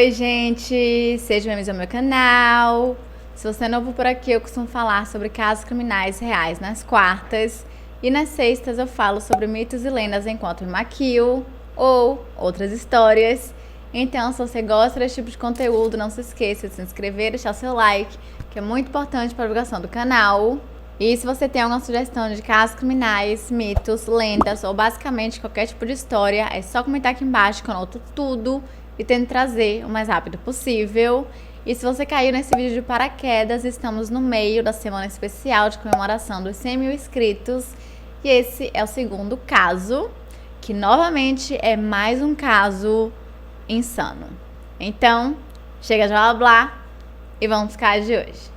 Oi, gente! Sejam bem-vindos ao meu canal. Se você é novo por aqui, eu costumo falar sobre casos criminais reais nas quartas. E nas sextas eu falo sobre mitos e lendas enquanto me maquio ou outras histórias. Então, se você gosta desse tipo de conteúdo, não se esqueça de se inscrever, deixar seu like, que é muito importante para a divulgação do canal. E se você tem alguma sugestão de casos criminais, mitos, lendas ou basicamente qualquer tipo de história, é só comentar aqui embaixo que eu anoto tudo e tento trazer o mais rápido possível. E se você caiu nesse vídeo de paraquedas, estamos no meio da semana especial de comemoração dos 100 mil inscritos. E esse é o segundo caso, que novamente é mais um caso insano. Então, chega de blá blá blá e vamos para o caso de hoje.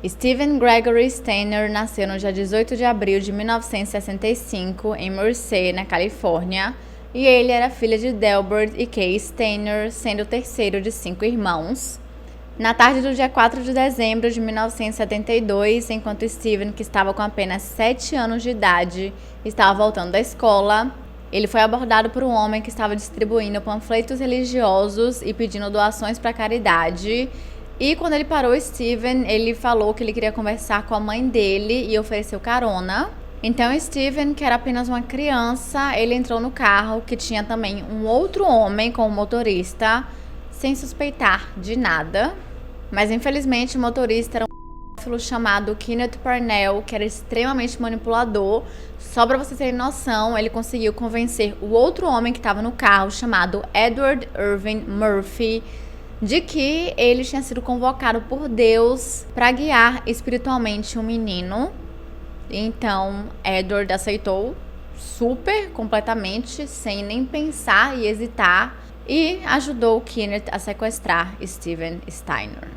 Steven Gregory Steiner nasceu no dia 18 de abril de 1965 em Merced, na Califórnia, e ele era filho de Delbert e Kay Steiner, sendo o terceiro de 5 irmãos. Na tarde do dia 4 de dezembro de 1972, enquanto Steven, que estava com apenas 7 anos de idade, estava voltando da escola, ele foi abordado por um homem que estava distribuindo panfletos religiosos e pedindo doações para caridade. E quando ele parou Steven, ele falou que ele queria conversar com a mãe dele e ofereceu carona. Então Steven, que era apenas uma criança, ele entrou no carro, que tinha também um outro homem como motorista, sem suspeitar de nada. Mas infelizmente o motorista era um pedófilo chamado Kenneth Parnell, que era extremamente manipulador. Só para vocês terem noção, ele conseguiu convencer o outro homem que estava no carro, chamado Edward Irving Murphy, de que ele tinha sido convocado por Deus para guiar espiritualmente um menino. Então, Edward aceitou super, completamente, sem nem pensar e hesitar, e ajudou Kenneth a sequestrar Steven Steiner.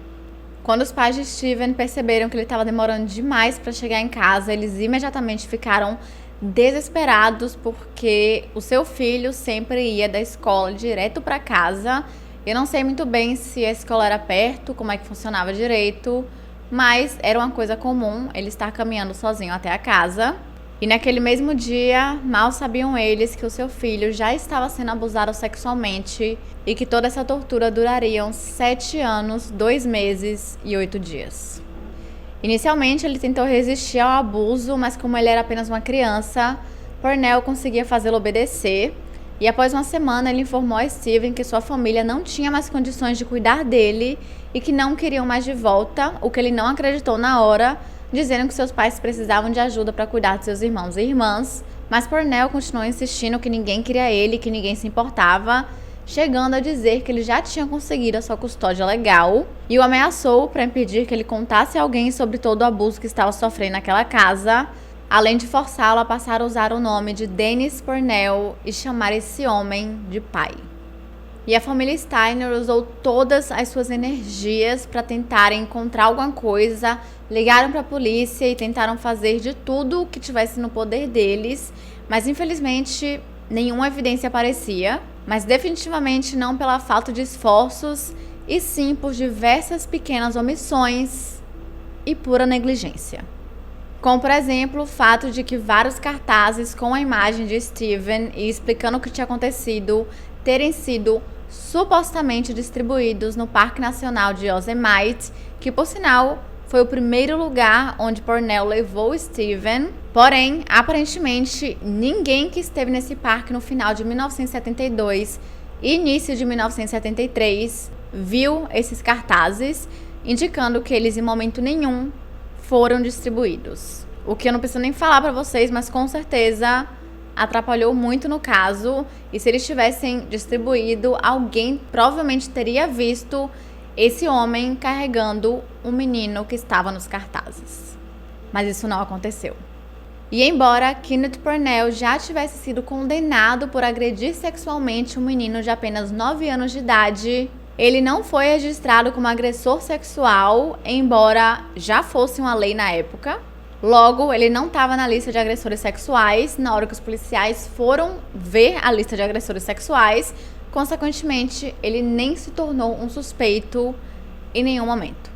Quando os pais de Steven perceberam que ele estava demorando demais para chegar em casa, eles imediatamente ficaram desesperados, porque o seu filho sempre ia da escola direto para casa. Eu não sei muito bem se a escola era perto, como é que funcionava direito, mas era uma coisa comum ele estar caminhando sozinho até a casa. E naquele mesmo dia, mal sabiam eles que o seu filho já estava sendo abusado sexualmente e que toda essa tortura duraria 7 anos, 2 meses e 8 dias. Inicialmente, ele tentou resistir ao abuso, mas como ele era apenas uma criança, Parnell conseguia fazê-lo obedecer. E após uma semana, ele informou a Steven que sua família não tinha mais condições de cuidar dele e que não queriam mais de volta, o que ele não acreditou na hora, dizendo que seus pais precisavam de ajuda para cuidar de seus irmãos e irmãs. Mas Parnell continuou insistindo que ninguém queria ele, que ninguém se importava, chegando a dizer que ele já tinha conseguido a sua custódia legal e o ameaçou para impedir que ele contasse a alguém sobre todo o abuso que estava sofrendo naquela casa, além de forçá-lo a passar a usar o nome de Dennis Parnell e chamar esse homem de pai. E a família Steiner usou todas as suas energias para tentarem encontrar alguma coisa, ligaram para a polícia e tentaram fazer de tudo o que tivesse no poder deles, mas infelizmente nenhuma evidência aparecia, mas definitivamente não pela falta de esforços, e sim por diversas pequenas omissões e pura negligência. Como, por exemplo, o fato de que vários cartazes com a imagem de Steven e explicando o que tinha acontecido terem sido supostamente distribuídos no Parque Nacional de Yosemite, que, por sinal, foi o primeiro lugar onde Parnell levou Steven. Porém, aparentemente, ninguém que esteve nesse parque no final de 1972 e início de 1973 viu esses cartazes, indicando que eles, em momento nenhum, foram distribuídos. O que eu não preciso nem falar para vocês, mas com certeza atrapalhou muito no caso. E se eles tivessem distribuído, alguém provavelmente teria visto esse homem carregando um menino que estava nos cartazes. Mas isso não aconteceu. E embora Kenneth Parnell já tivesse sido condenado por agredir sexualmente um menino de apenas 9 anos de idade, ele não foi registrado como agressor sexual, embora já fosse uma lei na época. Logo, ele não estava na lista de agressores sexuais na hora que os policiais foram ver a lista de agressores sexuais. Consequentemente, ele nem se tornou um suspeito em nenhum momento.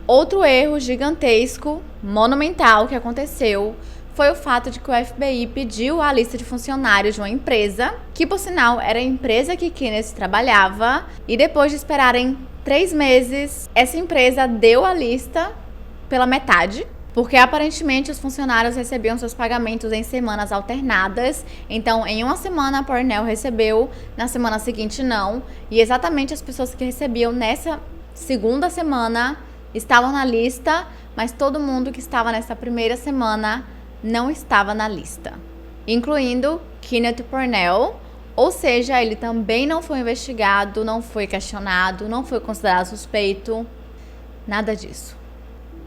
Outro erro gigantesco, monumental, que aconteceu foi o fato de que o FBI pediu a lista de funcionários de uma empresa, que por sinal era a empresa que Kenneth trabalhava, e depois de esperarem 3 meses, essa empresa deu a lista pela metade, porque aparentemente os funcionários recebiam seus pagamentos em semanas alternadas. Então, em uma semana a Parnell recebeu, na semana seguinte não, e exatamente as pessoas que recebiam nessa segunda semana estavam na lista, mas todo mundo que estava nessa primeira semana não estava na lista, incluindo Kenneth Parnell, ou seja, ele também não foi investigado, não foi questionado, não foi considerado suspeito, nada disso.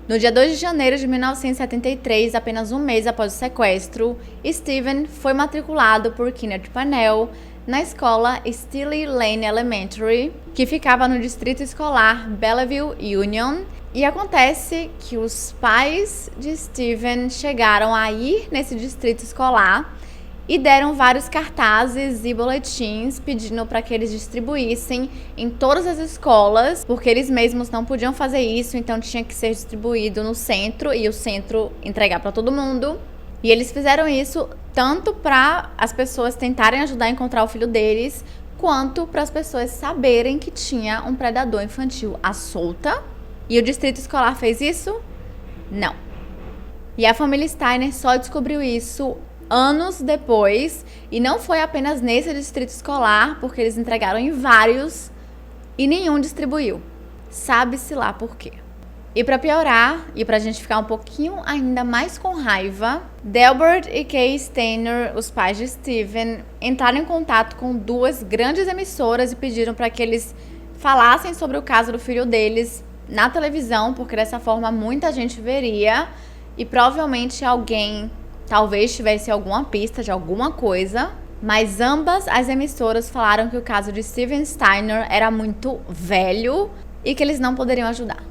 No dia 2 de janeiro de 1973, apenas um mês após o sequestro, Steven foi matriculado por Kenneth Parnell na escola Steele Lane Elementary, que ficava no distrito escolar Bellevue Union, e acontece que os pais de Steven chegaram a ir nesse distrito escolar e deram vários cartazes e boletins pedindo para que eles distribuíssem em todas as escolas, porque eles mesmos não podiam fazer isso, então tinha que ser distribuído no centro e o centro entregar para todo mundo. E eles fizeram isso tanto para as pessoas tentarem ajudar a encontrar o filho deles, quanto para as pessoas saberem que tinha um predador infantil à solta. E o distrito escolar fez isso? Não. E a família Steiner só descobriu isso anos depois, e não foi apenas nesse distrito escolar, porque eles entregaram em vários e nenhum distribuiu. Sabe-se lá por quê. E para piorar, e pra gente ficar um pouquinho ainda mais com raiva, Delbert e Kay Steiner, os pais de Steven, entraram em contato com 2 grandes emissoras e pediram para que eles falassem sobre o caso do filho deles na televisão, porque dessa forma muita gente veria e provavelmente alguém talvez tivesse alguma pista de alguma coisa, mas ambas as emissoras falaram que o caso de Steven Steiner era muito velho e que eles não poderiam ajudar.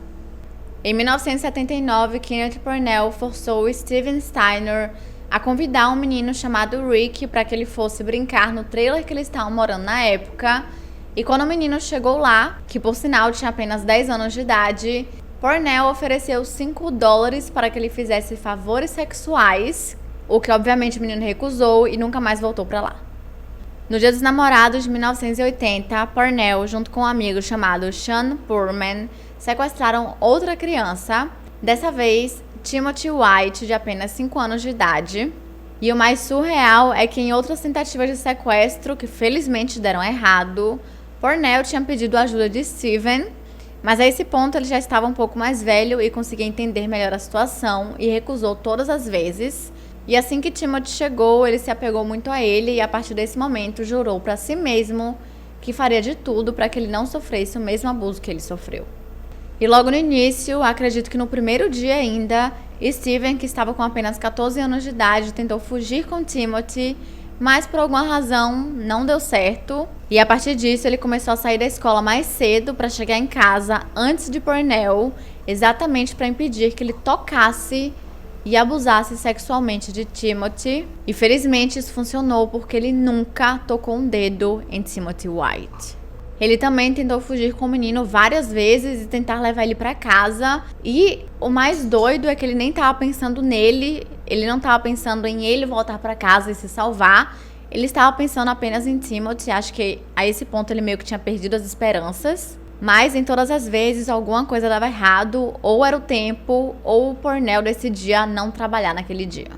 Em 1979, Kenneth Parnell forçou Steven Steiner a convidar um menino chamado Rick para que ele fosse brincar no trailer que eles estavam morando na época. E quando o menino chegou lá, que por sinal tinha apenas 10 anos de idade, Parnell ofereceu $5 para que ele fizesse favores sexuais, o que obviamente o menino recusou e nunca mais voltou para lá. No Dia dos Namorados de 1980, Parnell, junto com um amigo chamado Sean Purman, sequestraram outra criança, dessa vez Timothy White, de apenas 5 anos de idade. E o mais surreal é que em outras tentativas de sequestro, que felizmente deram errado, Parnell tinha pedido a ajuda de Steven, mas a esse ponto ele já estava um pouco mais velho e conseguia entender melhor a situação e recusou todas as vezes. E assim que Timothy chegou, ele se apegou muito a ele e a partir desse momento jurou para si mesmo que faria de tudo para que ele não sofresse o mesmo abuso que ele sofreu. E logo no início, acredito que no primeiro dia ainda, Steven, que estava com apenas 14 anos de idade, tentou fugir com Timothy, mas por alguma razão não deu certo. E a partir disso, ele começou a sair da escola mais cedo para chegar em casa antes de Parnell, exatamente para impedir que ele tocasse e abusasse sexualmente de Timothy. E felizmente isso funcionou porque ele nunca tocou um dedo em Timothy White. Ele também tentou fugir com o menino várias vezes e tentar levar ele para casa. E o mais doido é que ele nem estava pensando nele, ele não estava pensando em ele voltar para casa e se salvar. Ele estava pensando apenas em Timothy. Acho que a esse ponto ele meio que tinha perdido as esperanças. Mas em todas as vezes alguma coisa dava errado, ou era o tempo, ou o Parnell decidia não trabalhar naquele dia.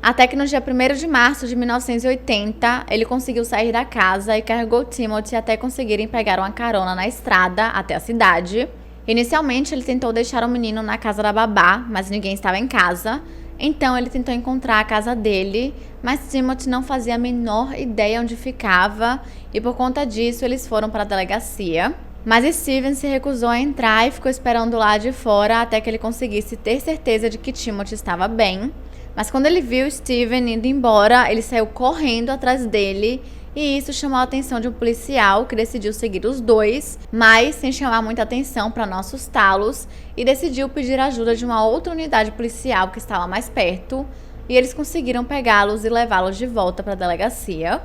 Até que no dia 1º de março de 1980, ele conseguiu sair da casa e carregou Timothy até conseguirem pegar uma carona na estrada até a cidade. Inicialmente, ele tentou deixar o menino na casa da babá, mas ninguém estava em casa. Então, ele tentou encontrar a casa dele, mas Timothy não fazia a menor ideia onde ficava e por conta disso, eles foram para a delegacia. Mas Steven se recusou a entrar e ficou esperando lá de fora até que ele conseguisse ter certeza de que Timothy estava bem. Mas quando ele viu Steven indo embora, ele saiu correndo atrás dele e isso chamou a atenção de um policial que decidiu seguir os dois, mas sem chamar muita atenção para não assustá-los, e decidiu pedir ajuda de uma outra unidade policial que estava mais perto, e eles conseguiram pegá-los e levá-los de volta para a delegacia.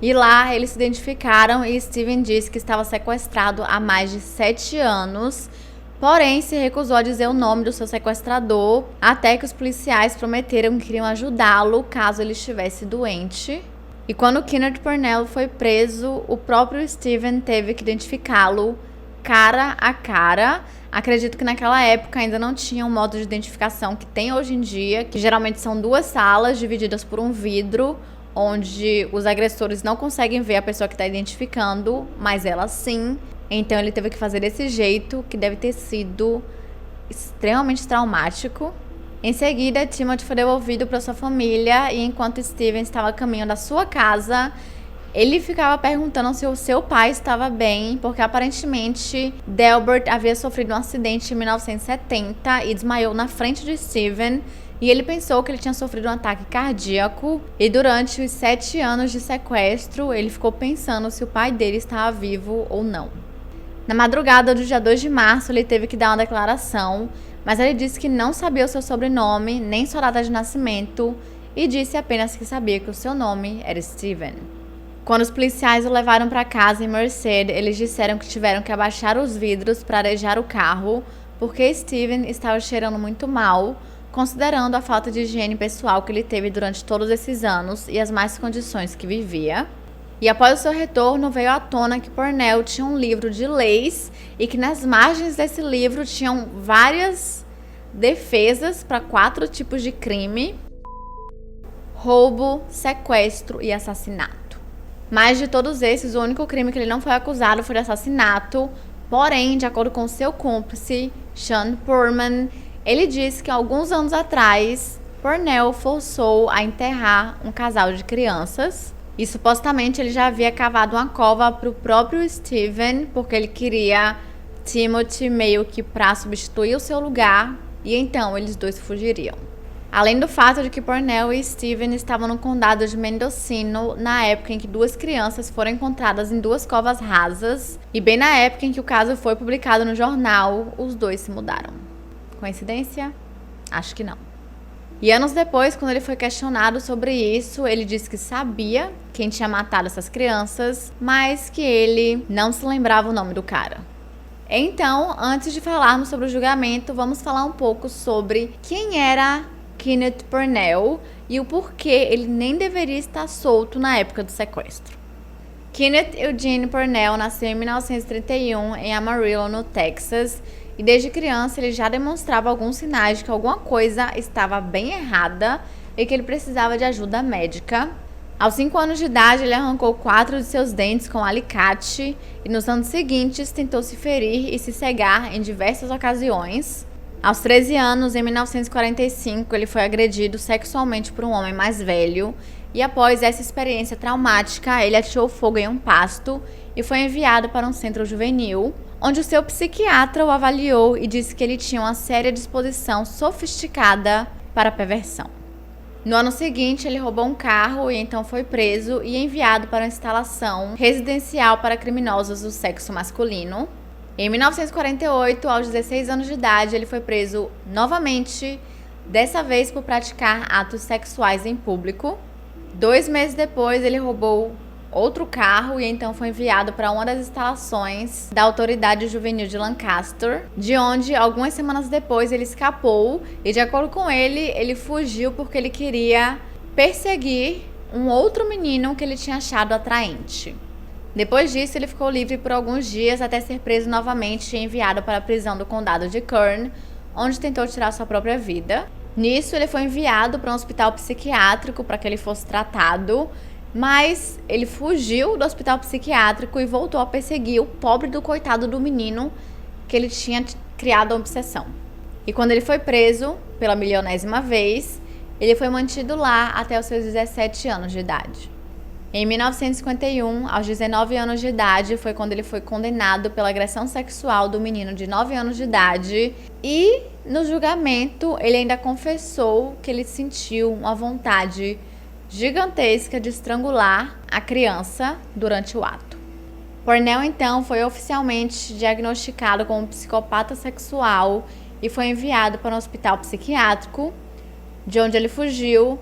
E lá eles se identificaram e Steven disse que estava sequestrado há mais de 7 anos, porém se recusou a dizer o nome do seu sequestrador, até que os policiais prometeram que iriam ajudá-lo caso ele estivesse doente. E quando Kenneth Parnell foi preso, o próprio Steven teve que identificá-lo cara a cara. Acredito que naquela época ainda não tinha um modo de identificação que tem hoje em dia, que geralmente são 2 salas divididas por um vidro, onde os agressores não conseguem ver a pessoa que está identificando, mas ela sim. Então ele teve que fazer desse jeito, que deve ter sido extremamente traumático. Em seguida, Timothy foi devolvido para sua família e enquanto Steven estava a caminho da sua casa, ele ficava perguntando se o seu pai estava bem, porque aparentemente Delbert havia sofrido um acidente em 1970 e desmaiou na frente de Steven, e ele pensou que ele tinha sofrido um ataque cardíaco, e durante os 7 anos de sequestro, ele ficou pensando se o pai dele estava vivo ou não. Na madrugada do dia 2 de março, ele teve que dar uma declaração, mas ele disse que não sabia o seu sobrenome, nem sua data de nascimento, e disse apenas que sabia que o seu nome era Steven. Quando os policiais o levaram para casa em Merced, eles disseram que tiveram que abaixar os vidros para arejar o carro, porque Steven estava cheirando muito mal, considerando a falta de higiene pessoal que ele teve durante todos esses anos e as más condições que vivia. E após o seu retorno, veio à tona que Parnell tinha um livro de leis e que nas margens desse livro tinham várias defesas para 4 tipos de crime: roubo, sequestro e assassinato. Mas de todos esses, o único crime que ele não foi acusado foi de assassinato. Porém, de acordo com seu cúmplice, Sean Purman, ele disse que alguns anos atrás, Parnell forçou a enterrar um casal de crianças. E supostamente ele já havia cavado uma cova para o próprio Steven, porque ele queria Timothy meio que para substituir o seu lugar, e então eles dois fugiriam. Além do fato de que Parnell e Steven estavam no condado de Mendocino na época em que 2 crianças foram encontradas em 2 covas rasas, e bem na época em que o caso foi publicado no jornal, os dois se mudaram. Coincidência? Acho que não. E anos depois, quando ele foi questionado sobre isso, ele disse que sabia quem tinha matado essas crianças, mas que ele não se lembrava o nome do cara. Então, antes de falarmos sobre o julgamento, vamos falar um pouco sobre quem era Kenneth Parnell e o porquê ele nem deveria estar solto na época do sequestro. Kenneth Eugene Parnell nasceu em 1931 em Amarillo, no Texas, e desde criança ele já demonstrava alguns sinais de que alguma coisa estava bem errada e que ele precisava de ajuda médica. Aos 5 anos de idade, ele arrancou 4 de seus dentes com um alicate e nos anos seguintes tentou se ferir e se cegar em diversas ocasiões. Aos 13 anos, em 1945, ele foi agredido sexualmente por um homem mais velho e após essa experiência traumática, ele ateou fogo em um pasto e foi enviado para um centro juvenil, onde o seu psiquiatra o avaliou e disse que ele tinha uma séria disposição sofisticada para a perversão. No ano seguinte, ele roubou um carro e então foi preso e enviado para uma instalação residencial para criminosos do sexo masculino. Em 1948, aos 16 anos de idade, ele foi preso novamente, dessa vez por praticar atos sexuais em público. 2 meses depois, ele roubou outro carro e então foi enviado para uma das instalações da Autoridade Juvenil de Lancaster, de onde, algumas semanas depois, ele escapou e, de acordo com ele, ele fugiu porque ele queria perseguir um outro menino que ele tinha achado atraente. Depois disso, ele ficou livre por alguns dias até ser preso novamente e enviado para a prisão do condado de Kern, onde tentou tirar sua própria vida. Nisso, ele foi enviado para um hospital psiquiátrico para que ele fosse tratado, mas ele fugiu do hospital psiquiátrico e voltou a perseguir o pobre do coitado do menino que ele tinha criado a obsessão. E quando ele foi preso, pela milionésima vez, ele foi mantido lá até os seus 17 anos de idade. Em 1951, aos 19 anos de idade, foi quando ele foi condenado pela agressão sexual do menino de 9 anos de idade. E, no julgamento, ele ainda confessou que ele sentiu uma vontade gigantesca de estrangular a criança durante o ato. Parnell, então, foi oficialmente diagnosticado como psicopata sexual e foi enviado para um hospital psiquiátrico, de onde ele fugiu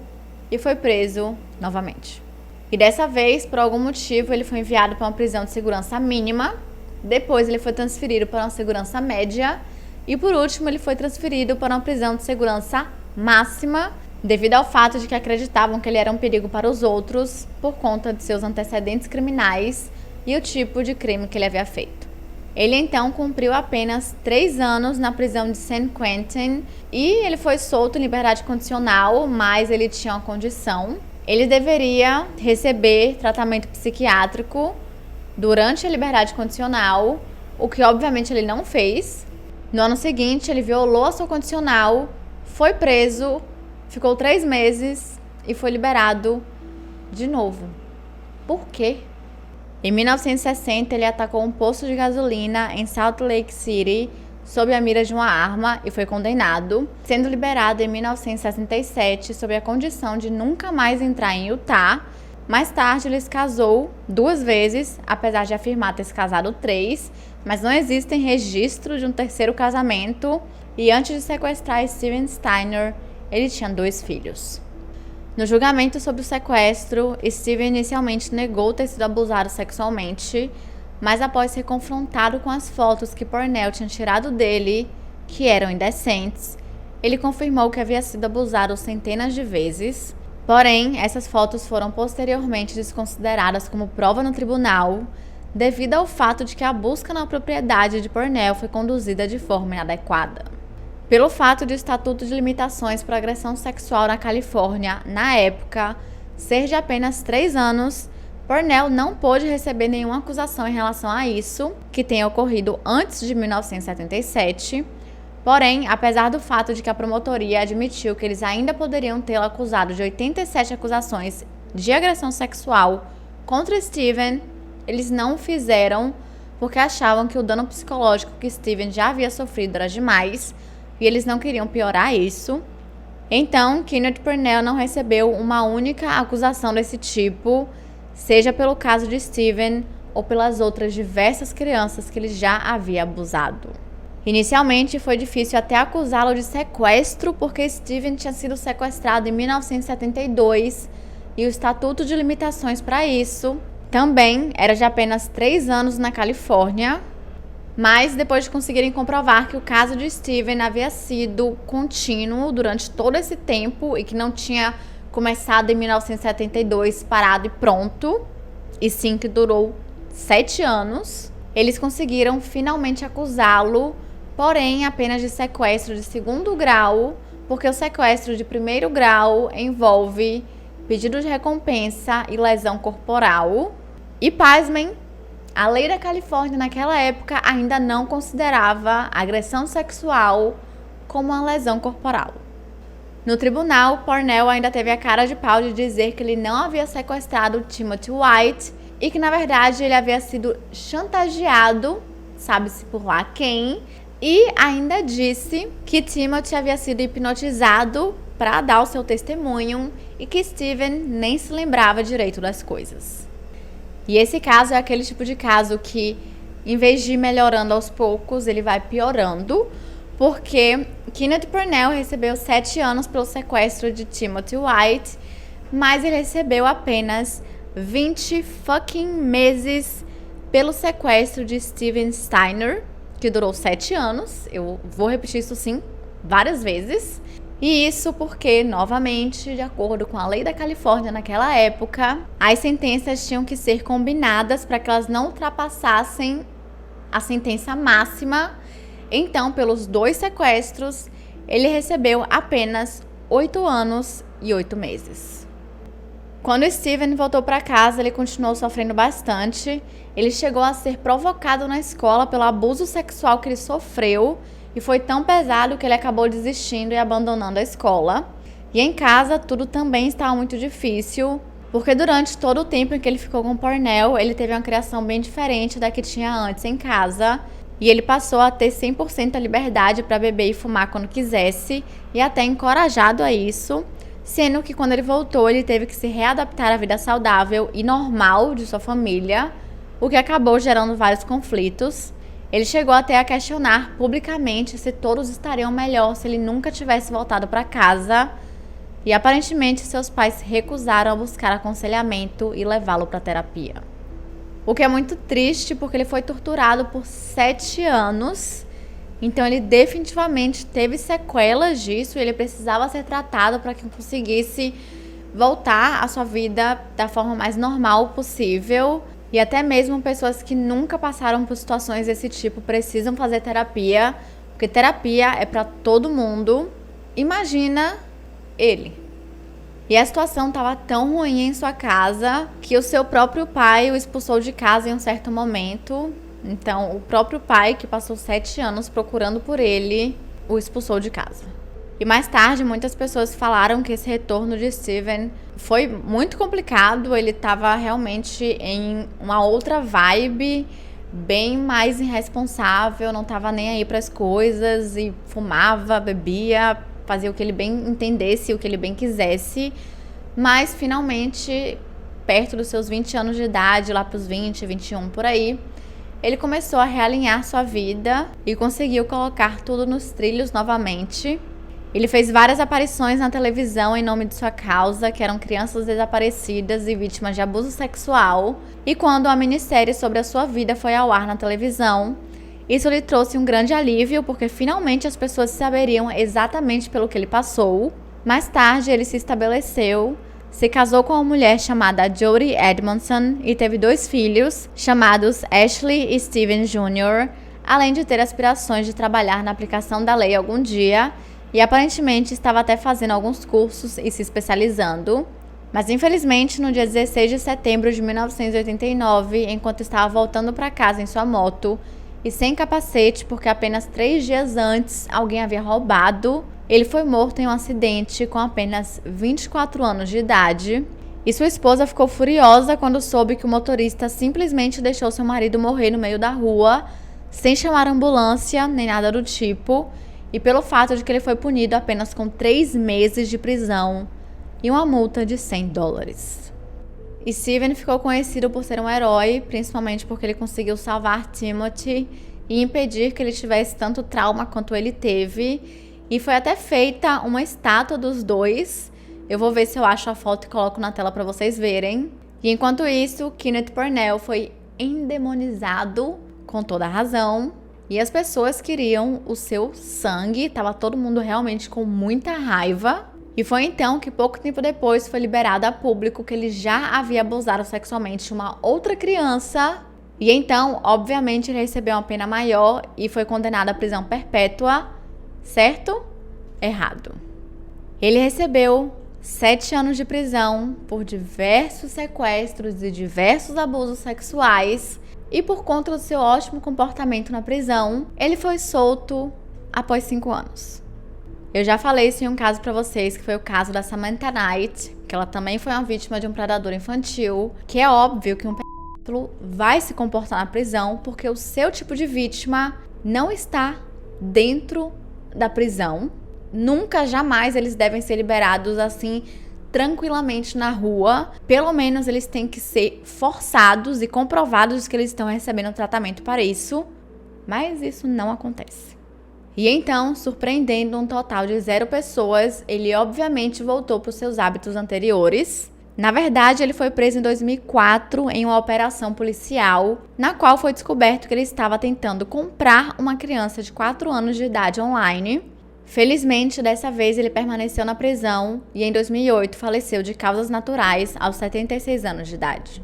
e foi preso novamente. E dessa vez, por algum motivo, ele foi enviado para uma prisão de segurança mínima. Depois ele foi transferido para uma segurança média E por último, ele foi transferido para uma prisão de segurança máxima, devido ao fato de que acreditavam que ele era um perigo para os outros por conta de seus antecedentes criminais e o tipo de crime que ele havia feito. Ele então cumpriu apenas 3 anos na prisão de San Quentin e ele foi solto em liberdade condicional, mas ele tinha uma condição. Ele deveria receber tratamento psiquiátrico durante a liberdade condicional, o que obviamente ele não fez. No ano seguinte, ele violou a sua condicional, foi preso, ficou 3 meses e foi liberado de novo. Por quê? Em 1960, ele atacou um posto de gasolina em Salt Lake City sob a mira de uma arma e foi condenado, sendo liberado em 1967 sob a condição de nunca mais entrar em Utah. Mais tarde, ele se casou 2 vezes, apesar de afirmar ter se casado 3, mas não existem registros de um terceiro casamento, e antes de sequestrar Steven Steiner, ele tinha 2 filhos. No julgamento sobre o sequestro, Steven inicialmente negou ter sido abusado sexualmente, mas após ser confrontado com as fotos que Pornell tinha tirado dele, que eram indecentes, ele confirmou que havia sido abusado centenas de vezes. Porém, essas fotos foram posteriormente desconsideradas como prova no tribunal, devido ao fato de que a busca na propriedade de Pornell foi conduzida de forma inadequada. Pelo fato de o Estatuto de Limitações para Agressão Sexual na Califórnia, na época, ser de apenas 3 anos, Pornell não pôde receber nenhuma acusação em relação a isso, que tenha ocorrido antes de 1977. Porém, apesar do fato de que a promotoria admitiu que eles ainda poderiam tê-lo acusado de 87 acusações de agressão sexual contra Steven, eles não o fizeram porque achavam que o dano psicológico que Steven já havia sofrido era demais e eles não queriam piorar isso. Então, Kenneth Pornell não recebeu uma única acusação desse tipo, seja pelo caso de Steven ou pelas outras diversas crianças que ele já havia abusado. Inicialmente, foi difícil até acusá-lo de sequestro, porque Steven tinha sido sequestrado em 1972 e o Estatuto de Limitações para isso também era de apenas 3 anos na Califórnia. Mas depois de conseguirem comprovar que o caso de Steven havia sido contínuo durante todo esse tempo e que não tinha começado em 1972, parado e pronto, e sim que durou 7 anos, eles conseguiram finalmente acusá-lo, porém apenas de sequestro de 2º grau, porque o sequestro de 1º grau envolve pedido de recompensa e lesão corporal. E pasmem, a lei da Califórnia naquela época ainda não considerava agressão sexual como uma lesão corporal. No tribunal, Pornell ainda teve a cara de pau de dizer que ele não havia sequestrado Timothy White e que, na verdade, ele havia sido chantageado, sabe-se por lá quem, e ainda disse que Timothy havia sido hipnotizado para dar o seu testemunho e que Steven nem se lembrava direito das coisas. E esse caso é aquele tipo de caso que, em vez de ir melhorando aos poucos, ele vai piorando, porque Kenneth Pornell recebeu 7 anos pelo sequestro de Timothy White, mas ele recebeu apenas 20 fucking meses pelo sequestro de Steven Steiner, que durou 7 anos. Eu vou repetir isso sim várias vezes. E isso porque, novamente, de acordo com a lei da Califórnia naquela época, as sentenças tinham que ser combinadas para que elas não ultrapassassem a sentença máxima. Então, pelos 2 sequestros, ele recebeu apenas 8 anos e 8 meses. Quando Steven voltou para casa, ele continuou sofrendo bastante. Ele chegou a ser provocado na escola pelo abuso sexual que ele sofreu e foi tão pesado que ele acabou desistindo e abandonando a escola. E em casa, tudo também estava muito difícil, porque durante todo o tempo em que ele ficou com Pornell, ele teve uma criação bem diferente da que tinha antes em casa. E ele passou a ter 100% a liberdade para beber e fumar quando quisesse, e até encorajado a isso, sendo que quando ele voltou, ele teve que se readaptar à vida saudável e normal de sua família, o que acabou gerando vários conflitos. Ele chegou até a questionar publicamente se todos estariam melhor se ele nunca tivesse voltado para casa, e aparentemente seus pais se recusaram a buscar aconselhamento e levá-lo para terapia. O que é muito triste, porque ele foi torturado por 7 anos Então ele definitivamente teve sequelas disso e ele precisava ser tratado para que conseguisse voltar à sua vida da forma mais normal possível. E até mesmo pessoas que nunca passaram por situações desse tipo precisam fazer terapia, porque terapia é para todo mundo. Imagina ele. E a situação estava tão ruim em sua casa que o seu próprio pai o expulsou de casa em um certo momento. Então, o próprio pai, que passou 7 anos procurando por ele, o expulsou de casa. E mais tarde, muitas pessoas falaram que esse retorno de Steven foi muito complicado. Ele estava realmente em uma outra vibe, bem mais irresponsável, não estava nem aí para as coisas e fumava, bebia, fazia o que ele bem entendesse, o que ele bem quisesse. Mas, finalmente, perto dos seus 20 anos de idade, lá para os 20, 21, por aí, ele começou a realinhar sua vida e conseguiu colocar tudo nos trilhos novamente. Ele fez várias aparições na televisão em nome de sua causa, que eram crianças desaparecidas e vítimas de abuso sexual. E quando a minissérie sobre a sua vida foi ao ar na televisão, isso lhe trouxe um grande alívio, porque finalmente as pessoas saberiam exatamente pelo que ele passou. Mais tarde, ele se estabeleceu, se casou com uma mulher chamada Jodie Edmondson e teve 2 filhos, chamados Ashley e Steven Jr., além de ter aspirações de trabalhar na aplicação da lei algum dia, e aparentemente estava até fazendo alguns cursos e se especializando. Mas infelizmente, no dia 16 de setembro de 1989, enquanto estava voltando para casa em sua moto, e sem capacete, porque apenas 3 dias antes alguém havia roubado, ele foi morto em um acidente com apenas 24 anos de idade. E sua esposa ficou furiosa quando soube que o motorista simplesmente deixou seu marido morrer no meio da rua, sem chamar ambulância nem nada do tipo, e pelo fato de que ele foi punido apenas com 3 meses de prisão e uma multa de $100. E Steven ficou conhecido por ser um herói, principalmente porque ele conseguiu salvar Timothy e impedir que ele tivesse tanto trauma quanto ele teve. E foi até feita uma estátua dos dois. Eu vou ver se eu acho a foto e coloco na tela para vocês verem. E enquanto isso, Kenneth Parnell foi endemonizado com toda a razão. E as pessoas queriam o seu sangue. Tava todo mundo realmente com muita raiva. E foi então que pouco tempo depois foi liberado a público que ele já havia abusado sexualmente de uma outra criança. E então, obviamente, ele recebeu uma pena maior e foi condenado à prisão perpétua. Certo? Errado. Ele recebeu 7 anos de prisão por diversos sequestros e diversos abusos sexuais. E por conta do seu ótimo comportamento na prisão, ele foi solto após 5 anos. Eu já falei isso em um caso pra vocês, que foi o caso da Samantha Knight, que ela também foi uma vítima de um predador infantil, que é óbvio que um pedófilo vai se comportar na prisão, porque o seu tipo de vítima não está dentro da prisão. Nunca, jamais eles devem ser liberados assim, tranquilamente na rua. Pelo menos eles têm que ser forçados e comprovados que eles estão recebendo tratamento para isso, mas isso não acontece. E então, surpreendendo um total de 0 pessoas, ele obviamente voltou para os seus hábitos anteriores. Na verdade, ele foi preso em 2004 em uma operação policial, na qual foi descoberto que ele estava tentando comprar uma criança de 4 anos de idade online. Felizmente, dessa vez ele permaneceu na prisão e em 2008 faleceu de causas naturais aos 76 anos de idade.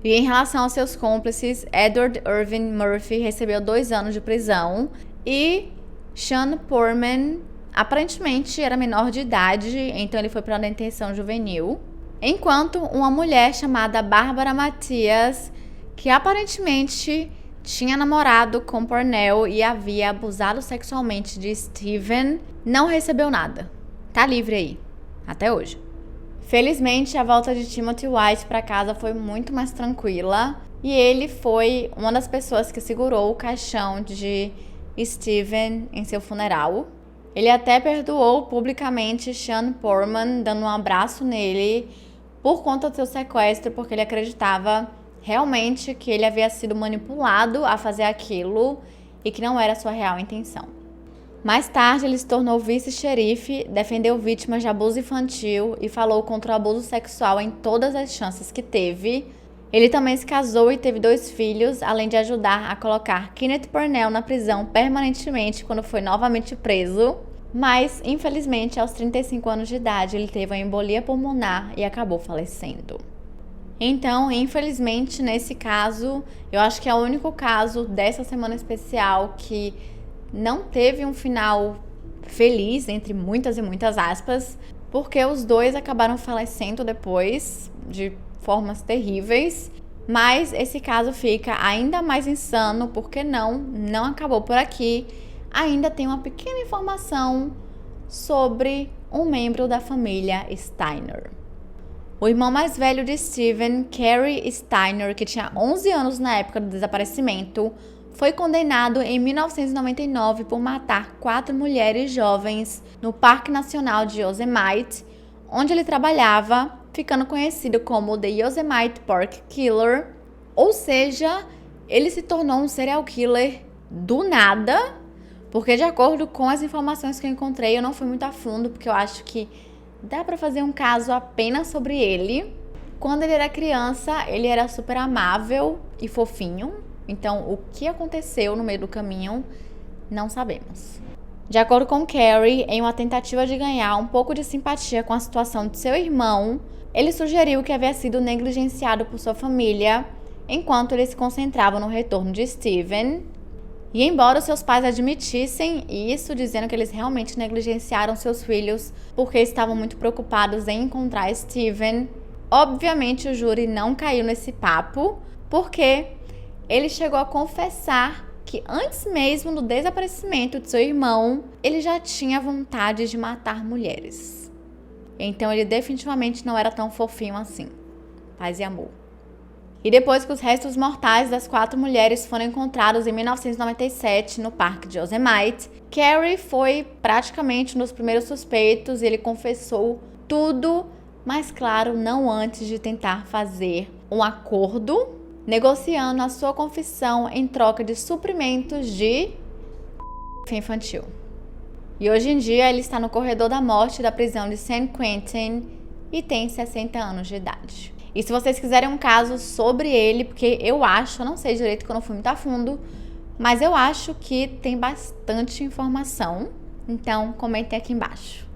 E em relação aos seus cúmplices, Edward Irving Murphy recebeu 2 anos de prisão e Sean Porman aparentemente era menor de idade, então ele foi para a detenção juvenil. Enquanto uma mulher chamada Bárbara Matias, que aparentemente tinha namorado com Parnell e havia abusado sexualmente de Steven, não recebeu nada. Tá livre aí, até hoje. Felizmente, a volta de Timothy White para casa foi muito mais tranquila e ele foi uma das pessoas que segurou o caixão de Steven em seu funeral. Ele até perdoou publicamente Sean Porman, dando um abraço nele por conta do seu sequestro, porque ele acreditava realmente que ele havia sido manipulado a fazer aquilo e que não era sua real intenção. Mais tarde, ele se tornou vice-xerife, defendeu vítimas de abuso infantil e falou contra o abuso sexual em todas as chances que teve. Ele também se casou e teve 2 filhos, além de ajudar a colocar Kenneth Parnell na prisão permanentemente quando foi novamente preso. Mas, infelizmente, aos 35 anos de idade, ele teve uma embolia pulmonar e acabou falecendo. Então, infelizmente, nesse caso, eu acho que é o único caso dessa semana especial que não teve um final feliz, entre muitas e muitas aspas, porque os 2 acabaram falecendo depois, de formas terríveis. Mas esse caso fica ainda mais insano, porque não acabou por aqui. Ainda tem uma pequena informação sobre um membro da família Steiner. O irmão mais velho de Steven, Cary Steiner, que tinha 11 anos na época do desaparecimento, foi condenado em 1999 por matar 4 mulheres jovens no Parque Nacional de Yosemite, onde ele trabalhava, ficando conhecido como The Yosemite Park Killer. Ou seja, ele se tornou um serial killer do nada, porque de acordo com as informações que eu encontrei, eu não fui muito a fundo, porque eu acho que dá pra fazer um caso apenas sobre ele. Quando ele era criança, ele era super amável e fofinho. Então, o que aconteceu no meio do caminho, não sabemos. De acordo com Cary, em uma tentativa de ganhar um pouco de simpatia com a situação de seu irmão, ele sugeriu que havia sido negligenciado por sua família, enquanto ele se concentrava no retorno de Steven. E embora seus pais admitissem isso, dizendo que eles realmente negligenciaram seus filhos porque estavam muito preocupados em encontrar Steven, obviamente o júri não caiu nesse papo, porque ele chegou a confessar que antes mesmo do desaparecimento de seu irmão, ele já tinha vontade de matar mulheres. Então ele definitivamente não era tão fofinho assim. Paz e amor. E depois que os restos mortais das 4 mulheres foram encontrados em 1997 no Parque de Yosemite, Cary foi praticamente um dos primeiros suspeitos e ele confessou tudo, mas claro, não antes de tentar fazer um acordo, negociando a sua confissão em troca de suprimentos de infantil. E hoje em dia ele está no corredor da morte da prisão de San Quentin e tem 60 anos de idade. E se vocês quiserem um caso sobre ele, porque eu não sei direito que eu não fui muito a fundo, mas eu acho que tem bastante informação, então comentem aqui embaixo.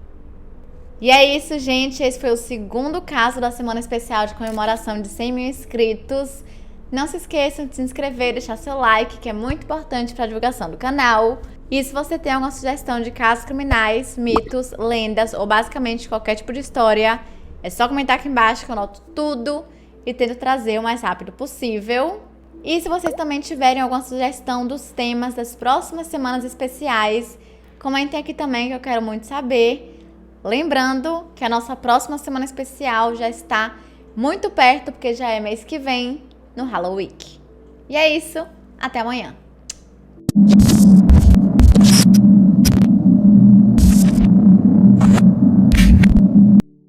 E é isso, gente, esse foi o segundo caso da semana especial de comemoração de 100 mil inscritos. Não se esqueçam de se inscrever, deixar seu like, que é muito importante para a divulgação do canal. E se você tem alguma sugestão de casos criminais, mitos, lendas ou basicamente qualquer tipo de história, é só comentar aqui embaixo que eu anoto tudo e tento trazer o mais rápido possível. E se vocês também tiverem alguma sugestão dos temas das próximas semanas especiais, comentem aqui também que eu quero muito saber. Lembrando que a nossa próxima semana especial já está muito perto, porque já é mês que vem, no Halloween. E é isso, até amanhã!